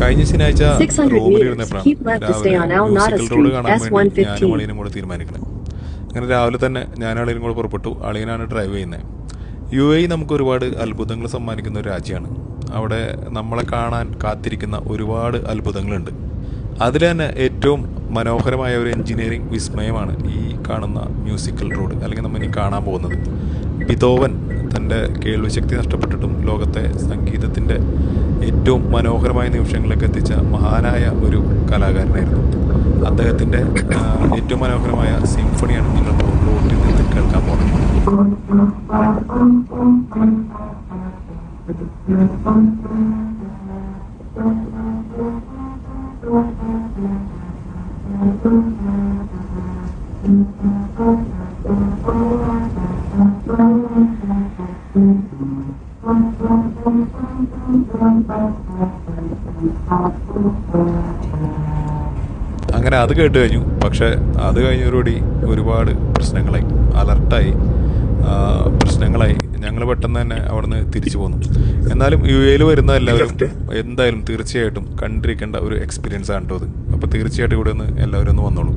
കഴിഞ്ഞ ശനിയാഴ്ച 600 റൂമിലിരുന്നപ്പോഴാണ് keep left to stay on രാവിലെ Al Nada musical road Street, കാണാൻ വേണ്ടി ഞാനും S115. അളിയനും കൂടെ തീരുമാനിക്കുന്നത്. അങ്ങനെ രാവിലെ തന്നെ ഞാൻ അളിയനും കൂടെ പുറപ്പെട്ടു. അളിയനാണ് ഡ്രൈവ് ചെയ്യുന്നത്. UAE നമുക്ക് ഒരുപാട് അത്ഭുതങ്ങൾ സമ്മാനിക്കുന്ന ഒരു രാജ്യമാണ്. അവിടെ നമ്മളെ കാണാൻ കാത്തിരിക്കുന്ന ഒരുപാട് അത്ഭുതങ്ങളുണ്ട്. അതിൽ തന്നെ ഏറ്റവും മനോഹരമായ ഒരു എൻജിനീയറിംഗ് വിസ്മയമാണ് ഈ കാണുന്ന മ്യൂസിക്കൽ റോഡ്, അല്ലെങ്കിൽ നമ്മൾ ഇനി കാണാൻ പോകുന്നത്. ബിതോവൻ തൻ്റെ കേൾവിശക്തി നഷ്ടപ്പെട്ടിട്ടും ലോകത്തെ സംഗീതത്തിൻ്റെ ഏറ്റവും മനോഹരമായ നിമിഷങ്ങളിലേക്ക് എത്തിച്ച മഹാനായ ഒരു കലാകാരനായിരുന്നു. അദ്ദേഹത്തിൻ്റെ ഏറ്റവും മനോഹരമായ സിംഫണിയാണ് നിങ്ങൾ റോഡിൽ നിന്ന് കേൾക്കാൻ പോകുന്നത്. അങ്ങനെ അത് കേട്ട് കഴിഞ്ഞു. പക്ഷെ അത് കഴിഞ്ഞതോടുകൂടി ഒരുപാട് പ്രശ്നങ്ങളായി, അലർട്ടായി, പ്രശ്നങ്ങളായി. ഞങ്ങൾ പെട്ടെന്ന് തന്നെ അവിടെ നിന്ന് തിരിച്ചു പോന്നു. എന്നാലും UAE വരുന്ന എല്ലാവരും എന്തായാലും തീർച്ചയായിട്ടും കണ്ടിരിക്കേണ്ട ഒരു എക്സ്പീരിയൻസ് ആണ് കേട്ടോ അത്. അപ്പോൾ തീർച്ചയായിട്ടും ഇവിടെ ഒന്ന് എല്ലാവരും ഒന്ന് വന്നോളൂ.